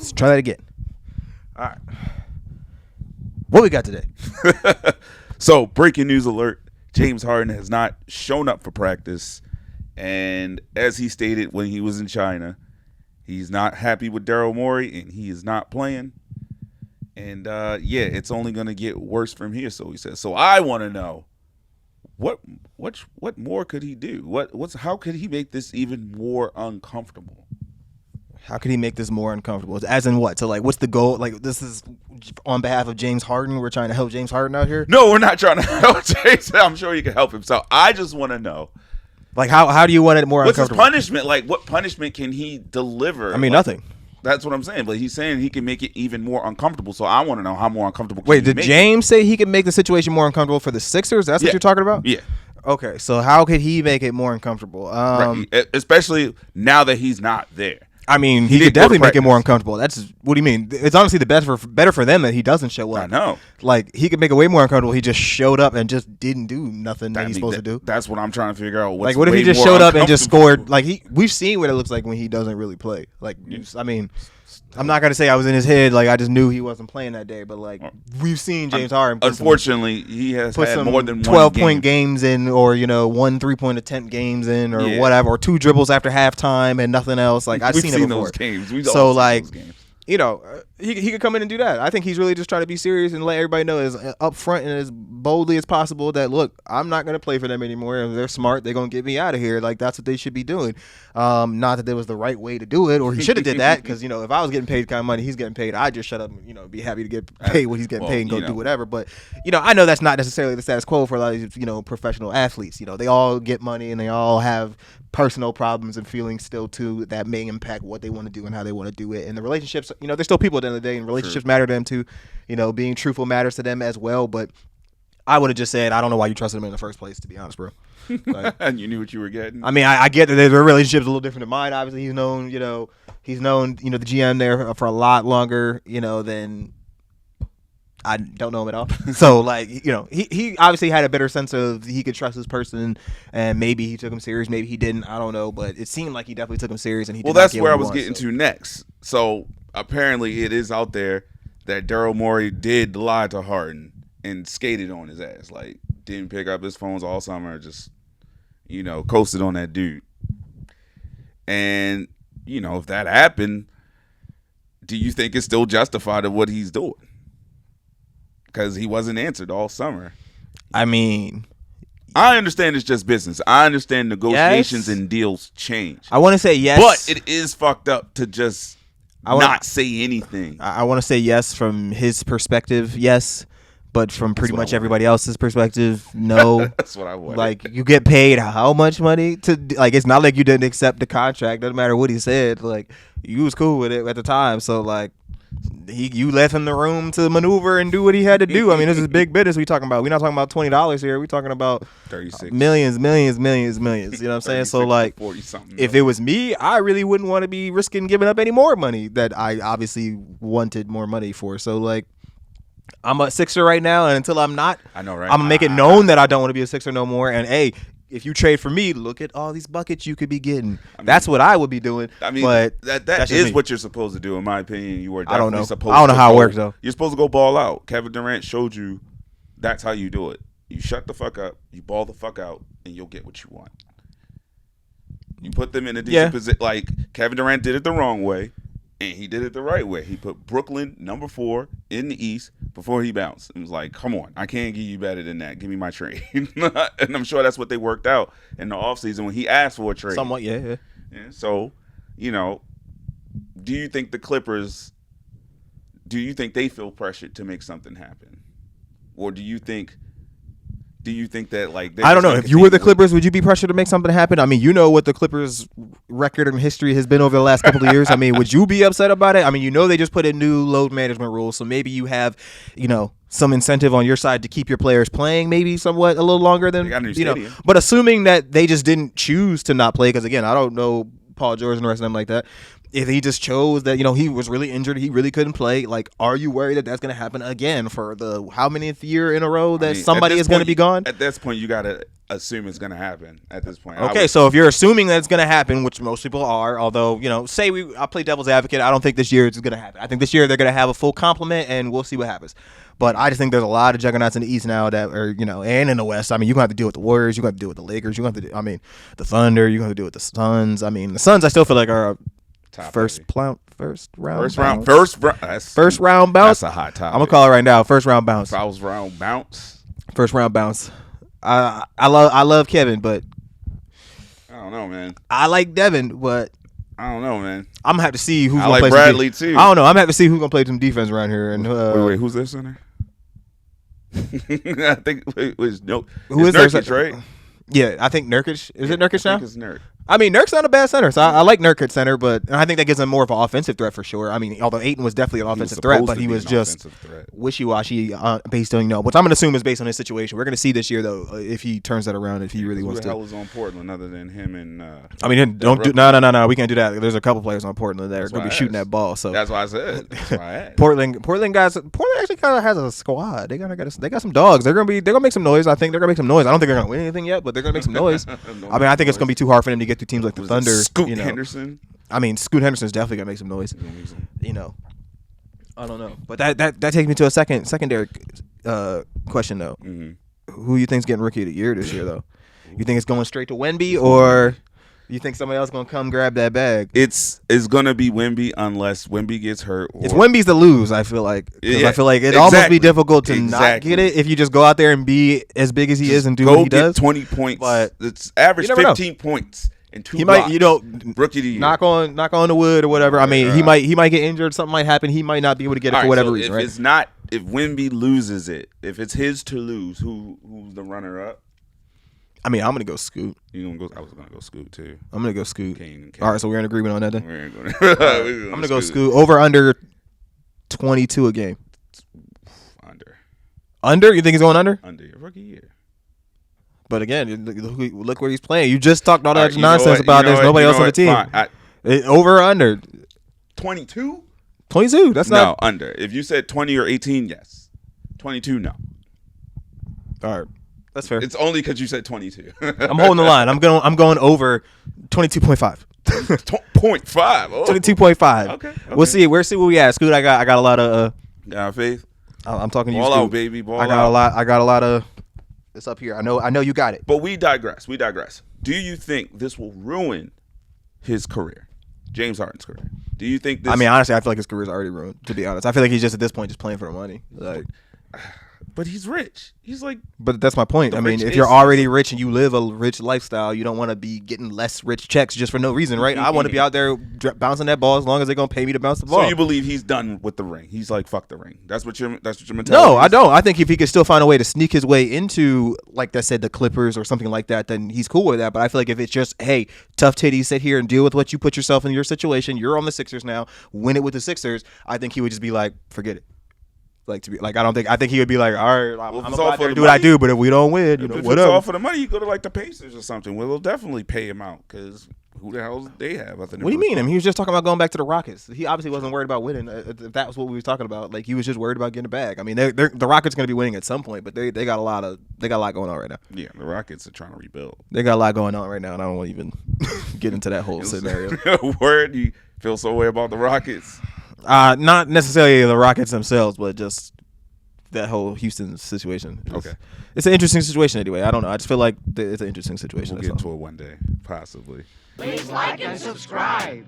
Let's try that again. All right. What we got today? So, breaking news alert. James Harden has not shown up for practice. And as he stated when he was in China, he's not happy with Daryl Morey, and he is not playing. And, it's only going to get worse from here, so he says. So I want to know, what more could he do? How could he make this even more uncomfortable? How could he make this more uncomfortable? As in what? So, like, what's the goal? Like, this is on behalf of James Harden. We're trying to help James Harden out here? No, we're not trying to help James. I'm sure he can help himself. I just want to know. Like, how do you want it more uncomfortable? What's his punishment? Like, what punishment can he deliver? I mean, nothing. That's what I'm saying. But he's saying he can make it even more uncomfortable. So I want to know how more uncomfortable can Wait, he did James say he could make the situation more uncomfortable for the Sixers? That's what you're talking about? Yeah. Okay, so how could he make it more uncomfortable? Right. Especially now that he's not there. I mean, he could definitely make it more uncomfortable. That's what do you mean? It's honestly better for them that he doesn't show up. I know. Like, he could make it way more uncomfortable. He just showed up and just didn't do nothing that he's supposed to do. That's what I'm trying to figure out. Like, what if he just showed up and just scored? Like, we've seen what it looks like when he doesn't really play. Like, I mean, I'm not gonna say I was in his head. Like, I just knew he wasn't playing that day. But like, we've seen James Harden. Unfortunately, he has had more than 12-point games in, or 1 3-point attempt games in, or whatever, or 2 dribbles after halftime and nothing else. Like, I've seen it before. Those games. So like, he could come in and do that. I think he's really just trying to be serious and let everybody know as up front and as boldly as possible that, look, I'm not going to play for them anymore. If they're smart, they're going to get me out of here. Like, that's what they should be doing. Not that there was the right way to do it, or he should have did that, because, if I was getting paid the kind of money he's getting paid, I'd just shut up and, be happy to get paid what he's getting paid and go do whatever. But, I know that's not necessarily the status quo for a lot of these, professional athletes. They all get money and they all have personal problems and feelings still too that may impact what they want to do and how they want to do it. And the relationships, they're still people at the end of the day, and relationships matter to them too. Being truthful matters to them as well. But I would have just said, I don't know why you trusted him in the first place, to be honest, bro. Like, and you knew what you were getting. I mean, I get that their relationship's a little different than mine. Obviously, he's known the GM there for a lot longer, than I don't know him at all. So, like, he obviously had a better sense of he could trust this person, and maybe he took him serious, maybe he didn't. I don't know, but it seemed like he definitely took him serious, and he. Well, that's where I was getting to next. So apparently, it is out there that Daryl Morey did lie to Harden and skated on his ass, like didn't pick up his phones all summer, just coasted on that dude. And if that happened, do you think it's still justified of what he's doing? Because he wasn't answered all summer. I mean, I understand it's just business. I understand negotiations and deals change. I want to say yes. But it is fucked up to just not say anything. I want to say yes from his perspective, yes. But from pretty much everybody else's perspective, no. That's what I want. Like, you get paid how much money to, like, it's not like you didn't accept the contract. Doesn't matter what he said. Like, you was cool with it at the time. So, like, you left him the room to maneuver and do what he had to do. I mean, this is big business we talking about. We're not talking about $20 here. We're talking about 36 millions. You know what I'm saying? So, like, if it was me, I really wouldn't want to be risking giving up any more money that I obviously wanted more money for. So, like, I'm a Sixer right now, and until I'm not, I know, right? I'm gonna make it known that I don't want to be a Sixer no more. And hey, if you trade for me, look at all these buckets you could be getting. That's what I would be doing. I mean, but that is what you're supposed to do, in my opinion. You are definitely I don't know. supposed. I don't know how it works though. You're supposed to go ball out. Kevin Durant showed you that's how you do it. You shut the fuck up, you ball the fuck out, and you'll get what you want. You put them in a decent position. Like, Kevin Durant did it the wrong way. And he did it the right way. He put Brooklyn number 4 in the East before he bounced. It was like, come on, I can't give you better than that. Give me my trade. And I'm sure that's what they worked out in the offseason when he asked for a trade. Somewhat, yeah. So, do you think the Clippers, they feel pressured to make something happen? Or do you think that, like, I don't know. If you were the Clippers, would you be pressured to make something happen? I mean, what the Clippers' record and history has been over the last couple of years. I mean, would you be upset about it? I mean, they just put in new load management rules, so maybe you have, some incentive on your side to keep your players playing, maybe somewhat a little longer than But assuming that they just didn't choose to not play, because again, I don't know Paul George and the rest of them like that. if he just chose that, he was really injured, he really couldn't play. Like, are you worried that that's going to happen again for the how many year in a row that somebody is going to be gone? At this point, you got to assume it's going to happen. At this point, okay. So if you're assuming that it's going to happen, which most people are, although I play devil's advocate, I don't think this year it's going to happen. I think this year they're going to have a full complement, and we'll see what happens. But I just think there's a lot of juggernauts in the East now that are, and in the West. I mean, you're going to have to deal with the Warriors. You're going to have to deal with the Lakers. You're going to have to, the Thunder. You're going to have to deal with the Suns. I mean, the Suns I still feel like are first round bounce. That's a hot topic. I'm gonna call it right now. First round bounce. First round bounce. First round bounce. I love Kevin, but I don't know, man. I like Devin, but I don't know, man. I'm gonna have to see who's I gonna like play Bradley too. I don't know. I'm gonna have to see who's gonna play some defense around here. And wait, who's their center? I think who is Nurkic, right? Yeah, I think Nurkic. Is it Nurkic now? I think it's Nurk. I mean, Nurk's not a bad center, so I like Nurk at center, but I think that gives him more of an offensive threat for sure. I mean, although Ayton was definitely an offensive threat, but he was just wishy-washy based on, which I'm going to assume is based on his situation. We're going to see this year, though, if he turns that around, if he really wants to. Who the hell is on Portland other than him and I mean, no, we can't do that. There's a couple players on Portland that are going to be shooting that ball. So that's why I said. That's why I asked. Portland actually kind of has a squad. They got some dogs. They're going to make some noise. I think they're going to make some noise. I don't think they're going to win anything yet, but they're going to make some noise. I mean, I think it's going to be too hard for them to get through teams like the Thunder. Scoot Henderson. I mean, Scoot Henderson's definitely gonna make some noise. I don't know, but that takes me to a secondary question though. Mm-hmm. Who you think's getting Rookie of the Year this year though? You think it's going straight to Wemby, or you think somebody else gonna come grab that bag? It's gonna be Wemby unless Wemby gets hurt. It's Wemby's to lose. I feel like I feel like it'd almost be difficult to not get it if you just go out there and be as big as he is and do what he does. 20 points. But it's average 15 points. He might, Rookie of the Year. knock on the wood or whatever. I mean, he might get injured. Something might happen. He might not be able to get it for whatever reason. If Wemby loses it, if it's his to lose, who's the runner up? I mean, I'm gonna go Scoot. You gonna go? I was gonna go Scoot too. I'm gonna go Scoot. All right, so we're in agreement on that then. I'm gonna go Scoot over under 22 a game. Under? You think he's going under? Under Rookie Year. But again, look where he's playing. You just talked all that nonsense about there's nobody else on the team. Over or under? 22? 22. That's not under. If you said 20 or 18, yes. 22, no. All right, that's fair. It's only because you said 22. I'm holding the line. I'm going over 22.5. 0.5. Oh. 22.5. Okay. We'll see. We'll see where we at. Scoot, I got a lot of. Got faith. I'm talking to you. Ball Scoot. out, baby. Ball I got a lot of. It's up here. I know you got it. But we digress. Do you think this will ruin his career, James Harden's career? Do you think this? I mean, honestly, I feel like his career's already ruined. To be honest, I feel like he's just at this point just playing for the money. But he's rich. He's like. But that's my point. I mean, if you're already rich and you live a rich lifestyle, you don't want to be getting less rich checks just for no reason, right? I want to be out there bouncing that ball as long as they're gonna pay me to bounce the ball. So you believe he's done with the ring? He's like, fuck the ring. That's what your mentality. No, I don't. I think if he could still find a way to sneak his way into, like I said, the Clippers or something like that, then he's cool with that. But I feel like if it's just, hey, tough titties, sit here and deal with what you put yourself in your situation. You're on the Sixers now. Win it with the Sixers. I think he would just be like, forget it. I think he would be like, all right, I'm gonna go out there and do what I do, but if we don't win, if whatever. It's all for the money, you go to like the Pacers or something. Well, they'll definitely pay him out because who the hell they have? What do you mean? I mean, he was just talking about going back to the Rockets. He obviously wasn't worried about winning. If that was what we were talking about, like he was just worried about getting a bag. I mean, the Rockets going to be winning at some point, but they got a lot going on right now. Yeah, the Rockets are trying to rebuild. They got a lot going on right now, and I don't want to even get into that whole scenario. Word, you feel so way about the Rockets? Not necessarily the Rockets themselves, but just that whole Houston situation. It's an interesting situation anyway. I don't know. I just feel like it's an interesting situation. We'll get to it one day, possibly. Please like and subscribe.